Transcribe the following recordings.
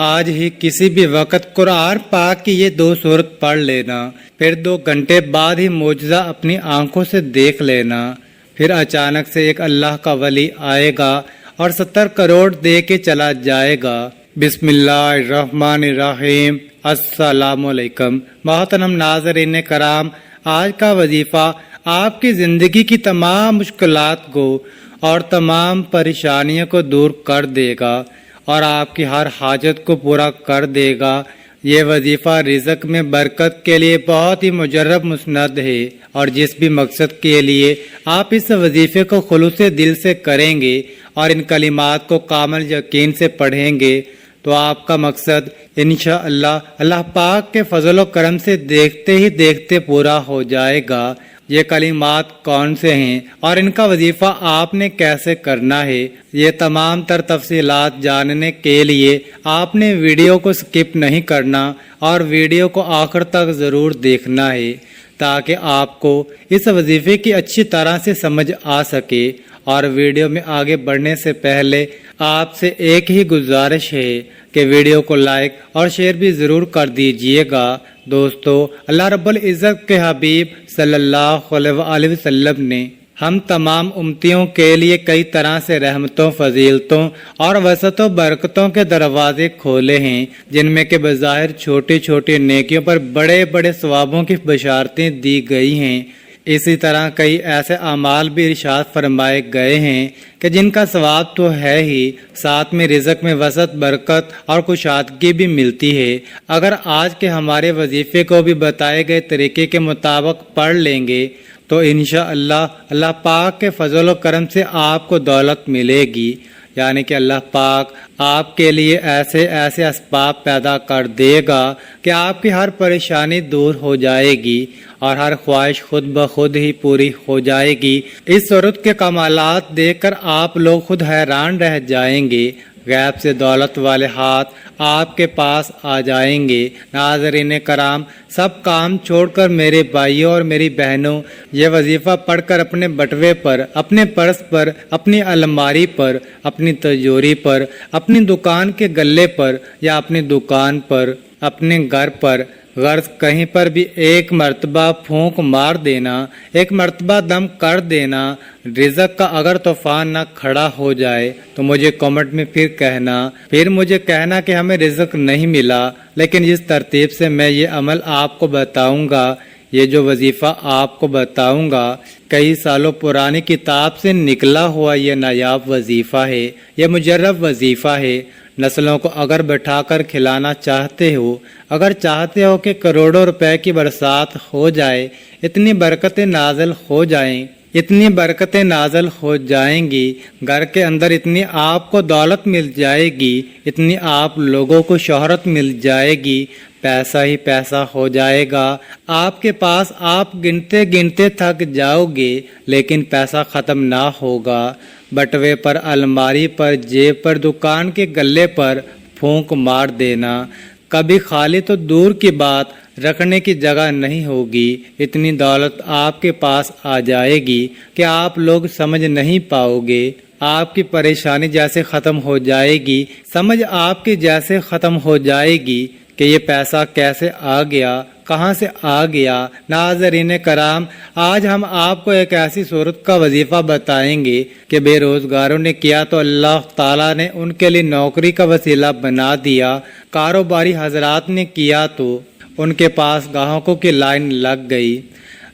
آج ہی کسی بھی وقت قرآن پاک کی یہ 2 سورت پڑھ لینا، پھر 2 گھنٹے بعد ہی معجزہ اپنی آنکھوں سے دیکھ لینا۔ پھر اچانک سے ایک اللہ کا ولی آئے گا اور 70 کروڑ دے کے چلا جائے گا۔ بسم اللہ الرحمن الرحیم۔ السلام علیکم محترم ناظرین کرام، آج کا وظیفہ آپ کی زندگی کی تمام مشکلات کو اور تمام پریشانیوں کو دور کر دے گا اور آپ کی ہر حاجت کو پورا کر دے گا۔ یہ وظیفہ رزق میں برکت کے لیے بہت ہی مجرب مسند ہے، اور جس بھی مقصد کے لیے آپ اس وظیفے کو خلوص دل سے کریں گے اور ان کلمات کو کامل یقین سے پڑھیں گے تو آپ کا مقصد انشاءاللہ اللہ پاک کے فضل و کرم سے دیکھتے ہی دیکھتے پورا ہو جائے گا۔ یہ کلمات کون سے ہیں اور ان کا وظیفہ آپ نے کیسے کرنا ہے، یہ تمام تر تفصیلات جاننے کے لیے آپ نے ویڈیو کو سکپ نہیں کرنا اور ویڈیو کو آخر تک ضرور دیکھنا ہے تاکہ آپ کو اس وظیفے کی اچھی طرح سے سمجھ آ سکے۔ اور ویڈیو میں آگے بڑھنے سے پہلے آپ سے ایک ہی گزارش ہے کہ ویڈیو کو لائک اور شیئر بھی ضرور کر دیجئے گا۔ دوستو، اللہ رب العزت کے حبیب صلی اللہ علیہ وآلہ وسلم نے ہم تمام امتیوں کے لیے کئی طرح سے رحمتوں، فضیلتوں اور وسعت و برکتوں کے دروازے کھولے ہیں، جن میں کہ بظاہر چھوٹی چھوٹی نیکیوں پر بڑے بڑے ثوابوں کی بشارتیں دی گئی ہیں۔ اسی طرح کئی ایسے اعمال بھی ارشاد فرمائے گئے ہیں کہ جن کا ثواب تو ہے ہی، ساتھ میں رزق میں وسعت، برکت اور کشادگی بھی ملتی ہے۔ اگر آج کے ہمارے وظیفے کو بھی بتائے گئے طریقے کے مطابق پڑھ لیں گے تو انشاءاللہ اللہ پاک کے فضل و کرم سے آپ کو دولت ملے گی، یعنی کہ اللہ پاک آپ کے لیے ایسے ایسے اسباب پیدا کر دے گا کہ آپ کی ہر پریشانی دور ہو جائے گی اور ہر خواہش خود بخود ہی پوری ہو جائے گی۔ اس صورت کے کمالات دیکھ کر آپ لوگ خود حیران رہ جائیں گے۔ غیب سے دولت والے ہاتھ آپ کے پاس آ جائیں گے۔ ناظرین کرام، سب کام چھوڑ کر میرے بھائیوں اور میری بہنوں، یہ وظیفہ پڑھ کر اپنے بٹوے پر، اپنے پرس پر، اپنی الماری پر، اپنی تجوری پر، اپنی دکان کے گلے پر یا اپنی دکان پر، اپنے گھر پر، غرض کہیں پر بھی ایک مرتبہ پھونک مار دینا، ایک مرتبہ دم کر دینا۔ رزق کا اگر طوفان نہ کھڑا ہو جائے تو مجھے کامنٹ میں پھر مجھے کہنا کہ ہمیں رزق نہیں ملا، لیکن جس ترتیب سے میں یہ عمل آپ کو بتاؤں گا، یہ جو وظیفہ آپ کو بتاؤں گا، کئی سالوں پرانی کتاب سے نکلا ہوا یہ نایاب وظیفہ ہے، یہ مجرب وظیفہ ہے۔ نسلوں کو اگر بٹھا کر کھلانا چاہتے ہو، اگر چاہتے ہو کہ کروڑوں روپے کی برسات ہو جائے، اتنی برکتیں نازل ہو جائیں، اتنی برکتیں نازل ہو جائیں گی، گھر کے اندر اتنی آپ کو دولت مل جائے گی، اتنی آپ لوگوں کو شہرت مل جائے گی، پیسہ ہی پیسہ ہو جائے گا آپ کے پاس۔ آپ گنتے گنتے تھک جاؤ گے لیکن پیسہ ختم نہ ہوگا۔ بٹوے پر، الماری پر، جیب پر، دکان کے گلے پر پھونک مار دینا۔ کبھی خالی تو دور کی بات، رکھنے کی جگہ نہیں ہوگی۔ اتنی دولت آپ کے پاس آ جائے گی کہ آپ لوگ سمجھ نہیں پاؤ گے۔ آپ کی پریشانی جیسے ختم ہو جائے گی، سمجھ آپ کی جیسے ختم ہو جائے گی کہ یہ پیسہ کیسے آ گیا، کہاں سے آ گیا۔ ناظرین کرام، آج ہم آپ کو ایک ایسی صورت کا وظیفہ بتائیں گے کہ بے روزگاروں نے کیا تو اللہ تعالیٰ نے ان کے لیے نوکری کا وسیلہ بنا دیا، کاروباری حضرات نے کیا تو ان کے پاس گاہکوں کی لائن لگ گئی۔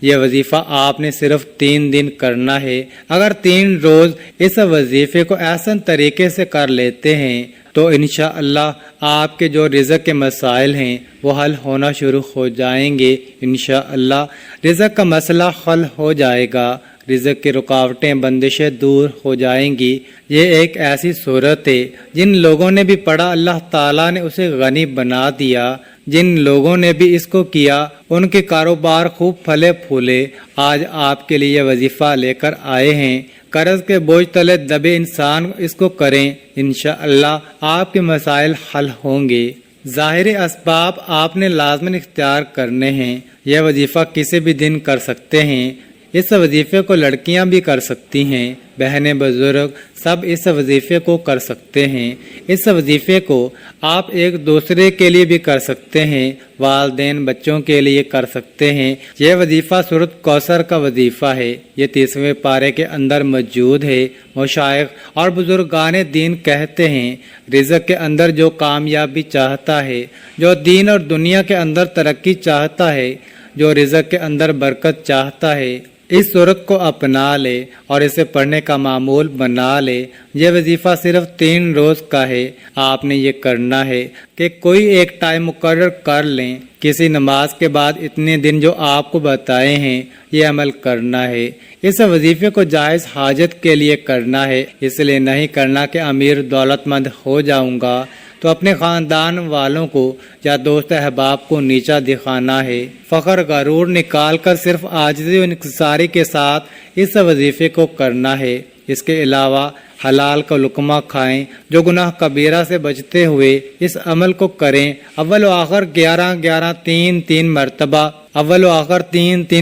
یہ وظیفہ آپ نے صرف 3 دن کرنا ہے۔ اگر 3 روز اس وظیفے کو احسن طریقے سے کر لیتے ہیں تو انشاءاللہ آپ کے جو رزق کے مسائل ہیں وہ حل ہونا شروع ہو جائیں گے۔ انشاءاللہ رزق کا مسئلہ حل ہو جائے گا، رزق کی رکاوٹیں، بندشیں دور ہو جائیں گی۔ یہ ایک ایسی صورت ہے جن لوگوں نے بھی پڑھا اللہ تعالیٰ نے اسے غنی بنا دیا، جن لوگوں نے بھی اس کو کیا ان کے کاروبار خوب پھلے پھولے۔ آج آپ کے لیے وظیفہ لے کر آئے ہیں، قرض کے بوجھ تلے دبے انسان اس کو کریں، انشاءاللہ آپ کے مسائل حل ہوں گے۔ ظاہری اسباب آپ نے لازماً اختیار کرنے ہیں۔ یہ وظیفہ کسی بھی دن کر سکتے ہیں، اس وظیفے کو لڑکیاں بھی کر سکتی ہیں، بہنیں بزرگ سب اس وظیفے کو کر سکتے ہیں۔ اس وظیفے کو آپ ایک دوسرے کے لیے بھی کر سکتے ہیں، والدین بچوں کے لیے کر سکتے ہیں۔ یہ وظیفہ سورۃ کوثر کا وظیفہ ہے، یہ 30ویں پارے کے اندر موجود ہے۔ مشائخ اور بزرگان دین کہتے ہیں، رزق کے اندر جو کامیابی چاہتا ہے، جو دین اور دنیا کے اندر ترقی چاہتا ہے، جو رزق کے اندر برکت چاہتا ہے، اس صورت کو اپنا لے اور اسے پڑھنے کا معمول بنا لے۔ یہ وظیفہ صرف 3 روز کا ہے۔ آپ نے یہ کرنا ہے کہ کوئی ایک ٹائم مقرر کر لیں، کسی نماز کے بعد اتنے دن جو آپ کو بتائے ہیں یہ عمل کرنا ہے۔ اس وظیفے کو جائز حاجت کے لیے کرنا ہے، اس لیے نہیں کرنا کہ امیر دولت مند ہو جاؤں گا تو اپنے خاندان والوں کو یا دوست احباب کو نیچا دکھانا ہے۔ فخر غرور نکال کر صرف عاجزی و انکساری کے ساتھ اس وظیفے کو کرنا ہے۔ اس کے علاوہ حلال کا لقمہ کھائیں، جو گناہ کبیرہ سے بچتے ہوئے اس عمل کو کریں۔ اول و آخر 11-11 3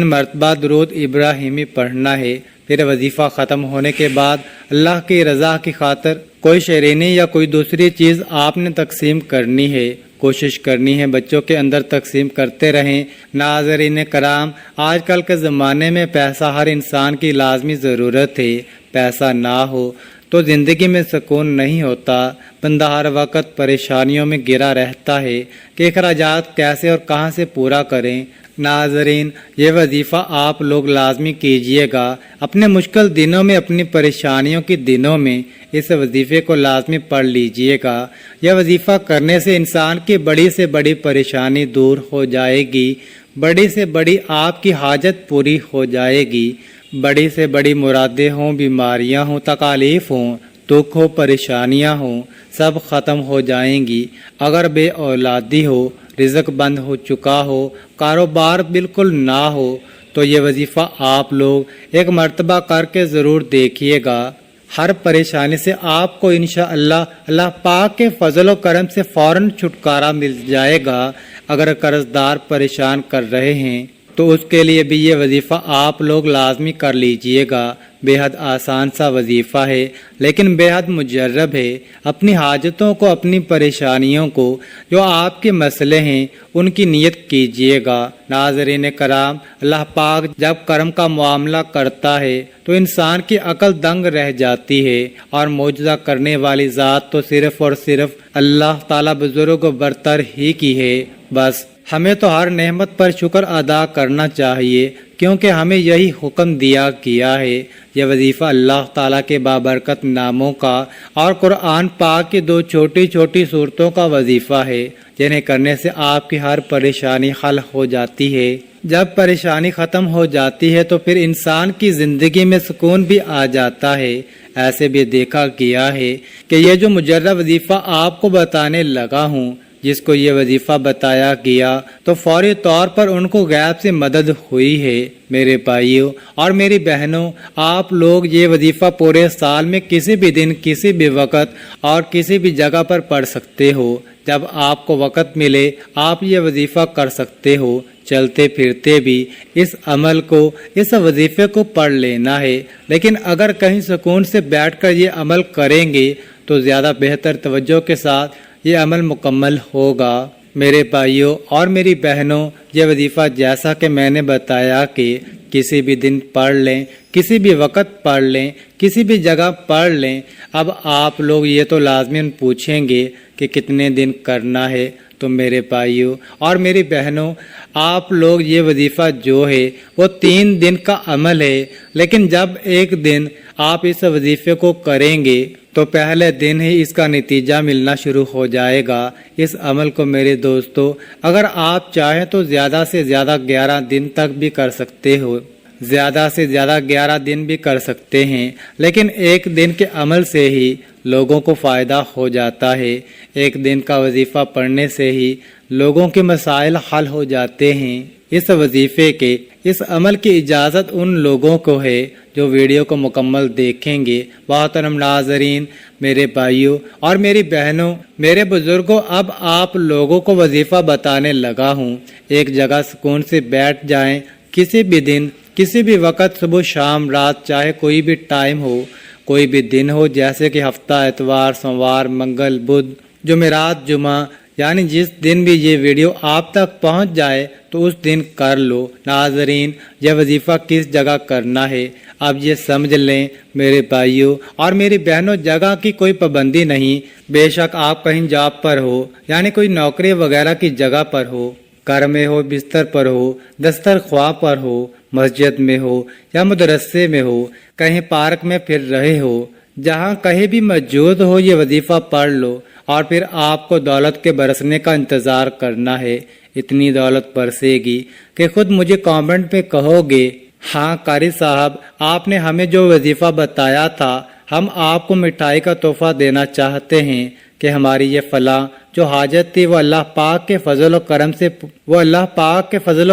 مرتبہ درود ابراہیمی پڑھنا ہے۔ پھر وظیفہ ختم ہونے کے بعد اللہ کی رضا کی خاطر کوئی شیرینی یا کوئی دوسری چیز آپ نے تقسیم کرنی ہے، کوشش کرنی ہے بچوں کے اندر تقسیم کرتے رہیں۔ ناظرین کرام، آج کل کے زمانے میں پیسہ ہر انسان کی لازمی ضرورت ہے۔ پیسہ نہ ہو تو زندگی میں سکون نہیں ہوتا، بندہ ہر وقت پریشانیوں میں گرا رہتا ہے کہ اخراجات کیسے اور کہاں سے پورا کریں۔ ناظرین، یہ وظیفہ آپ لوگ لازمی کیجئے گا۔ اپنے مشکل دنوں میں، اپنی پریشانیوں کے دنوں میں اس وظیفے کو لازمی پڑھ لیجئے گا۔ یہ وظیفہ کرنے سے انسان کی بڑی سے بڑی پریشانی دور ہو جائے گی، بڑی سے بڑی آپ کی حاجت پوری ہو جائے گی، بڑی سے بڑی مرادیں ہوں، بیماریاں ہوں، تکالیف ہوں، دکھ ہو، پریشانیاں ہوں، سب ختم ہو جائیں گی۔ اگر بے اولادی ہو، رزق بند ہو چکا ہو، کاروبار بالکل نہ ہو تو یہ وظیفہ آپ لوگ ایک مرتبہ کر کے ضرور دیکھیے گا۔ ہر پریشانی سے آپ کو انشاءاللہ اللہ پاک کے فضل و کرم سے فوراً چھٹکارا مل جائے گا۔ اگر قرض دار پریشان کر رہے ہیں تو اس کے لیے بھی یہ وظیفہ آپ لوگ لازمی کر لیجئے گا۔ بے حد آسان سا وظیفہ ہے لیکن بے حد مجرب ہے۔ اپنی حاجتوں کو، اپنی پریشانیوں کو، جو آپ کے مسئلے ہیں، ان کی نیت کیجئے گا۔ ناظرین کرام، اللہ پاک جب کرم کا معاملہ کرتا ہے تو انسان کی عقل دنگ رہ جاتی ہے، اور معجزہ کرنے والی ذات تو صرف اور صرف اللہ تعالیٰ بزرگ و برتر ہی کی ہے۔ بس ہمیں تو ہر نعمت پر شکر ادا کرنا چاہیے، کیونکہ ہمیں یہی حکم دیا گیا ہے۔ یہ وظیفہ اللہ تعالیٰ کے بابرکت ناموں کا اور قرآن پاک کی 2 چھوٹی چھوٹی صورتوں کا وظیفہ ہے، جنہیں کرنے سے آپ کی ہر پریشانی حل ہو جاتی ہے۔ جب پریشانی ختم ہو جاتی ہے تو پھر انسان کی زندگی میں سکون بھی آ جاتا ہے۔ ایسے بھی دیکھا گیا ہے کہ یہ جو مجرب وظیفہ آپ کو بتانے لگا ہوں، جس کو یہ وظیفہ بتایا گیا تو فوری طور پر ان کو غیب سے مدد ہوئی ہے۔ میرے بھائیوں اور میری بہنوں، آپ لوگ یہ وظیفہ پورے سال میں کسی بھی دن، کسی بھی وقت اور کسی بھی جگہ پر پڑھ سکتے ہو۔ جب آپ کو وقت ملے آپ یہ وظیفہ کر سکتے ہو۔ چلتے پھرتے بھی اس عمل کو، اس وظیفے کو پڑھ لینا ہے۔ لیکن اگر کہیں سکون سے بیٹھ کر یہ عمل کریں گے تو زیادہ بہتر توجہ کے ساتھ یہ عمل مکمل ہوگا۔ میرے بھائیوں اور میری بہنوں، یہ وظیفہ جیسا کہ میں نے بتایا کہ کسی بھی دن پڑھ لیں، کسی بھی وقت پڑھ لیں، کسی بھی جگہ پڑھ لیں۔ اب آپ لوگ یہ تو لازماً پوچھیں گے کہ کتنے دن کرنا ہے، تو میرے بھائیوں اور میری بہنوں، آپ لوگ یہ وظیفہ جو ہے وہ 3 دن کا عمل ہے، لیکن جب ایک دن آپ اس وظیفے کو کریں گے تو پہلے دن ہی اس کا نتیجہ ملنا شروع ہو جائے گا۔ اس عمل کو میرے دوستو، اگر آپ چاہیں تو زیادہ سے زیادہ 11 دن تک بھی کر سکتے ہو، زیادہ سے زیادہ 11 دن بھی کر سکتے ہیں، لیکن ایک دن کے عمل سے ہی لوگوں کو فائدہ ہو جاتا ہے۔ ایک دن کا وظیفہ پڑھنے سے ہی لوگوں کے مسائل حل ہو جاتے ہیں۔ اس وظیفے کے، اس عمل کی اجازت ان لوگوں کو ہے جو ویڈیو کو مکمل دیکھیں گے۔ محترم ناظرین، میرے بھائیوں اور میری بہنوں، میرے بزرگوں، اب آپ لوگوں کو وظیفہ بتانے لگا ہوں۔ ایک جگہ سکون سے بیٹھ جائیں، کسی بھی دن کسی بھی وقت صبح شام رات چاہے کوئی بھی ٹائم ہو کوئی بھی دن ہو جیسے کہ ہفتہ اتوار سوموار منگل بدھ جمعرات جمعہ یعنی جس دن بھی یہ ویڈیو آپ تک پہنچ جائے تو اس دن کر لو۔ ناظرین یہ وظیفہ کس جگہ کرنا ہے اب یہ سمجھ لیں میرے بھائیوں اور میری بہنوں، جگہ کی کوئی پابندی نہیں۔ بے شک آپ کہیں جاب پر ہو یعنی کوئی نوکری وغیرہ کی جگہ پر ہو، گھر میں ہو، بستر پر ہو، دسترخواں پر ہو، مسجد میں ہو یا مدرسے میں ہو، کہیں پارک میں پھر رہے ہو، جہاں کہیں بھی موجود ہو یہ وظیفہ پڑھ لو اور پھر آپ کو دولت کے برسنے کا انتظار کرنا ہے۔ اتنی دولت برسے گی کہ خود مجھے کامنٹ میں کہو گے ہاں قاری صاحب آپ نے ہمیں جو وظیفہ بتایا تھا ہم آپ کو مٹھائی کا تحفہ دینا چاہتے ہیں کہ ہماری یہ فلاں جو حاجت تھی وہ اللہ پاک کے فضل و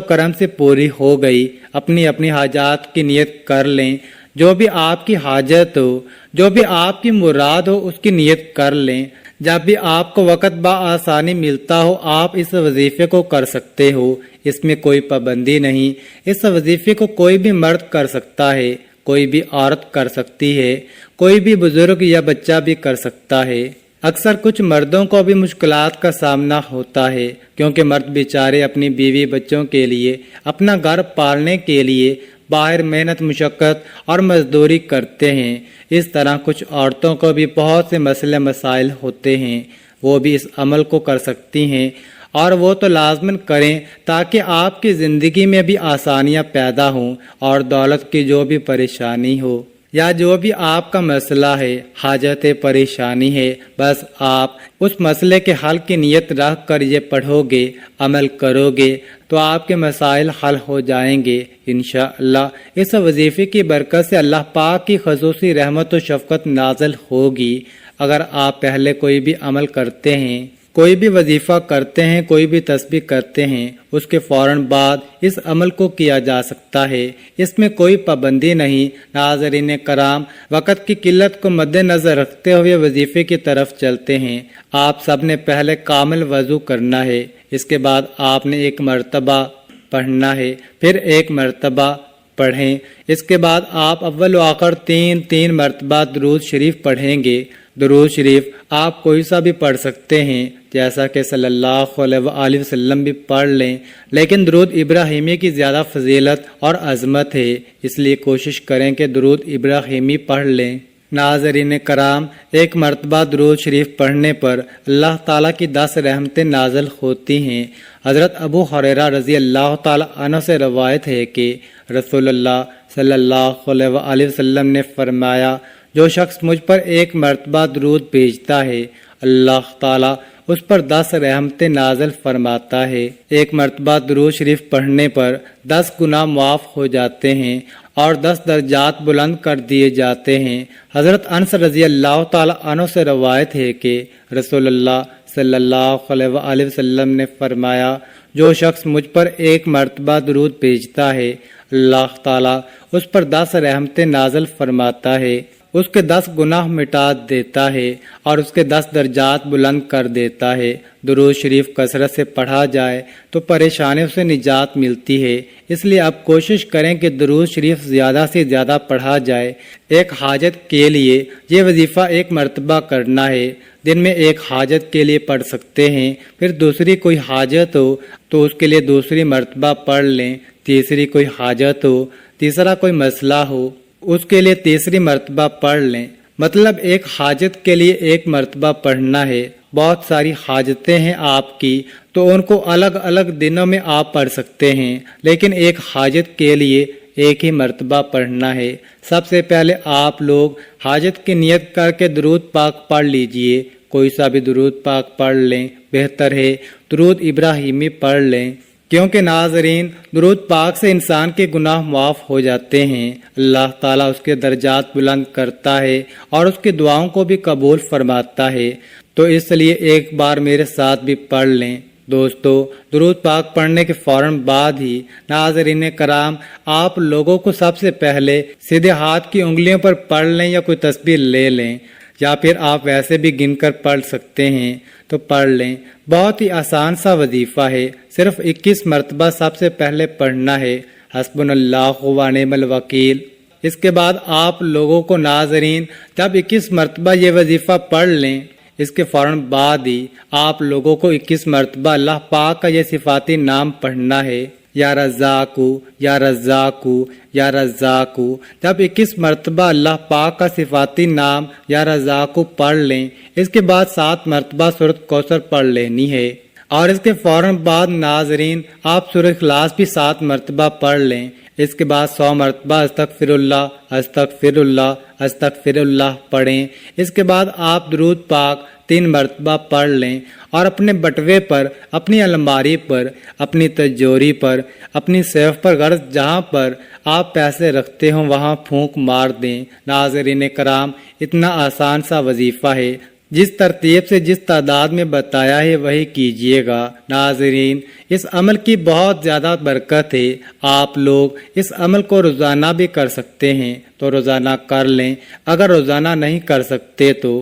کرم سے پوری ہو گئی۔ اپنی اپنی حاجات کی نیت کر لیں، جو بھی آپ کی حاجت ہو جو بھی آپ کی مراد ہو اس کی نیت کر لیں۔ جب بھی آپ کو وقت بآسانی ملتا ہو آپ اس وظیفے کو کر سکتے ہو، اس میں کوئی پابندی نہیں۔ اس وظیفے کو کوئی بھی مرد کر سکتا ہے، کوئی بھی عورت کر سکتی ہے، کوئی بھی بزرگ یا بچہ بھی کر سکتا ہے۔ اکثر کچھ مردوں کو بھی مشکلات کا سامنا ہوتا ہے کیونکہ مرد بیچارے اپنی بیوی بچوں کے لیے اپنا گھر پالنے کے لیے باہر محنت مشقت اور مزدوری کرتے ہیں۔ اس طرح کچھ عورتوں کو بھی بہت سے مسئلے مسائل ہوتے ہیں، وہ بھی اس عمل کو کر سکتی ہیں اور وہ تو لازماً کریں تاکہ آپ کی زندگی میں بھی آسانیاں پیدا ہوں اور دولت کی جو بھی پریشانی ہو یا جو بھی آپ کا مسئلہ ہے، حاجت پریشانی ہے، بس آپ اس مسئلے کے حل کی نیت رکھ کر یہ پڑھو گے، عمل کرو گے تو آپ کے مسائل حل ہو جائیں گے انشاءاللہ۔ اس وظیفے کی برکت سے اللہ پاک کی خصوصی رحمت و شفقت نازل ہوگی۔ اگر آپ پہلے کوئی بھی عمل کرتے ہیں، کوئی بھی وظیفہ کرتے ہیں، کوئی بھی تسبیح کرتے ہیں، اس کے فوراً بعد اس عمل کو کیا جا سکتا ہے، اس میں کوئی پابندی نہیں۔ ناظرین کرام، وقت کی قلت کو مد نظر رکھتے ہوئے وظیفے کی طرف چلتے ہیں۔ آپ سب نے پہلے کامل وضو کرنا ہے، اس کے بعد آپ نے ایک مرتبہ پڑھنا ہے، پھر ایک مرتبہ پڑھیں، اس کے بعد آپ اول و آخر تین مرتبہ درود شریف پڑھیں گے۔ درود شریف آپ کوئی سا بھی پڑھ سکتے ہیں، جیسا کہ صلی اللہ علیہ وآلہ وسلم بھی پڑھ لیں، لیکن درود ابراہیمی کی زیادہ فضیلت اور عظمت ہے، اس لیے کوشش کریں کہ درود ابراہیمی پڑھ لیں۔ ناظرین کرام، ایک مرتبہ درود شریف پڑھنے پر اللہ تعالیٰ کی 10 رحمتیں نازل ہوتی ہیں۔ حضرت ابو ہریرہ رضی اللہ تعالیٰ عنہ سے روایت ہے کہ رسول اللہ صلی اللہ علیہ وآلہ وسلم نے فرمایا، جو شخص مجھ پر ایک مرتبہ درود بھیجتا ہے اللہ تعالیٰ اس پر 10 رحمتیں نازل فرماتا ہے۔ ایک مرتبہ درود شریف پڑھنے پر 10 گناہ معاف ہو جاتے ہیں اور 10 درجات بلند کر دیے جاتے ہیں۔ حضرت انس رضی اللہ تعالیٰ عنہ سے روایت ہے کہ رسول اللہ صلی اللہ علیہ وآلہ وسلم نے فرمایا، جو شخص مجھ پر ایک مرتبہ درود بھیجتا ہے اللہ تعالیٰ اس پر 10 رحمتیں نازل فرماتا ہے، اس کے 10 گناہ مٹا دیتا ہے اور اس کے 10 درجات بلند کر دیتا ہے۔ درود شریف کثرت سے پڑھا جائے تو پریشانیوں سے نجات ملتی ہے، اس لیے آپ کوشش کریں کہ درود شریف زیادہ سے زیادہ پڑھا جائے۔ ایک حاجت کے لیے یہ وظیفہ ایک مرتبہ کرنا ہے، دن میں ایک حاجت کے لیے پڑھ سکتے ہیں، پھر دوسری کوئی حاجت ہو تو اس کے لیے دوسری مرتبہ پڑھ لیں، تیسری کوئی حاجت ہو، تیسرا کوئی مسئلہ ہو اس کے لیے تیسری مرتبہ پڑھ لیں۔ مطلب ایک حاجت کے لیے ایک مرتبہ پڑھنا ہے۔ بہت ساری حاجتیں ہیں آپ کی تو ان کو الگ الگ دنوں میں آپ پڑھ سکتے ہیں، لیکن ایک حاجت کے لیے ایک ہی مرتبہ پڑھنا ہے۔ سب سے پہلے آپ لوگ حاجت کی نیت کر کے درود پاک پڑھ لیجئے، کوئی سا بھی درود پاک پڑھ لیں، بہتر ہے درود ابراہیمی پڑھ لیں، کیونکہ ناظرین درود پاک سے انسان کے گناہ معاف ہو جاتے ہیں، اللہ تعالیٰ اس کے درجات بلند کرتا ہے اور اس کی دعاؤں کو بھی قبول فرماتا ہے۔ تو اس لیے ایک بار میرے ساتھ بھی پڑھ لیں۔ دوستو، درود پاک پڑھنے کے فوراً بعد ہی ناظرین کرام آپ لوگوں کو سب سے پہلے سیدھے ہاتھ کی انگلیوں پر پڑھ لیں یا کوئی تسبیح لے لیں، یا پھر آپ ویسے بھی گن کر پڑھ سکتے ہیں تو پڑھ لیں۔ بہت ہی آسان سا وظیفہ ہے، صرف 21 مرتبہ سب سے پہلے پڑھنا ہے۔ حسبنا اللہ و نعم الوکیل۔ اس کے بعد آپ لوگوں کو ناظرین جب 21 مرتبہ یہ وظیفہ پڑھ لیں، اس کے فوراً بعد ہی آپ لوگوں کو 21 مرتبہ اللہ پاک کا یہ صفاتی نام پڑھنا ہے، یا رزاقو یا رزاقو یا رزاقو۔ جب 21 مرتبہ اللہ پاک کا صفاتی نام یا رزاقو پڑھ لیں، اس کے بعد 7 مرتبہ سورۃ کوثر پڑھ لینی ہے، اور اس کے فوراً بعد ناظرین آپ سورۃ اخلاص بھی 7 مرتبہ پڑھ لیں۔ اس کے بعد 100 مرتبہ استغفر اللہ استغفر اللہ استغفر اللہ پڑھیں۔ اس کے بعد آپ درود پاک 3 مرتبہ پڑھ لیں، اور اپنے بٹوے پر، اپنی الماری پر، اپنی تجوری پر، اپنی سیف پر، غرض جہاں پر آپ پیسے رکھتے ہوں وہاں پھونک مار دیں۔ ناظرین کرام، اتنا آسان سا وظیفہ ہے، جس ترتیب سے جس تعداد میں بتایا ہے وہی کیجئے گا۔ ناظرین، اس عمل کی بہت زیادہ برکت ہے، آپ لوگ اس عمل کو روزانہ بھی کر سکتے ہیں تو روزانہ کر لیں، اگر روزانہ نہیں کر سکتے تو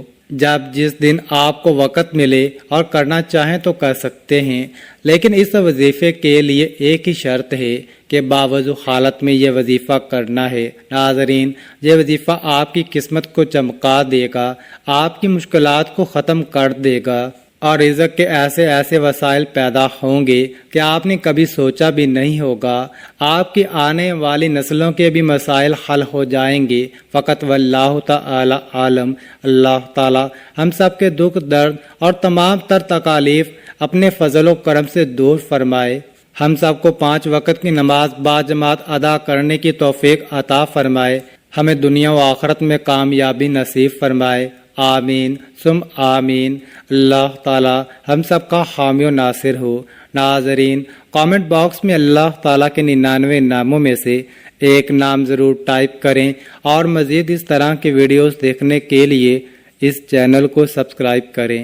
جس دن آپ کو وقت ملے اور کرنا چاہیں تو کر سکتے ہیں، لیکن اس وظیفے کے لیے ایک ہی شرط ہے کہ باوضو حالت میں یہ وظیفہ کرنا ہے۔ ناظرین، یہ وظیفہ آپ کی قسمت کو چمکا دے گا، آپ کی مشکلات کو ختم کر دے گا، اور رزق کے ایسے ایسے وسائل پیدا ہوں گے کہ آپ نے کبھی سوچا بھی نہیں ہوگا۔ آپ کی آنے والی نسلوں کے بھی مسائل حل ہو جائیں گے۔ فقط واللہ تعالی عالم۔ اللہ تعالی ہم سب کے دکھ درد اور تمام تر تکالیف اپنے فضل و کرم سے دور فرمائے، ہم سب کو 5 وقت کی نماز باجماعت ادا کرنے کی توفیق عطا فرمائے، ہمیں دنیا و آخرت میں کامیابی نصیب فرمائے، آمین ثم آمین۔ اللہ تعالی ہم سب کا حامی و ناصر ہو۔ ناظرین، کامنٹ باکس میں اللہ تعالیٰ کے 99 ناموں میں سے ایک نام ضرور ٹائپ کریں، اور مزید اس طرح کی ویڈیوز دیکھنے کے لیے اس چینل کو سبسکرائب کریں۔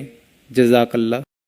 جزاک اللہ۔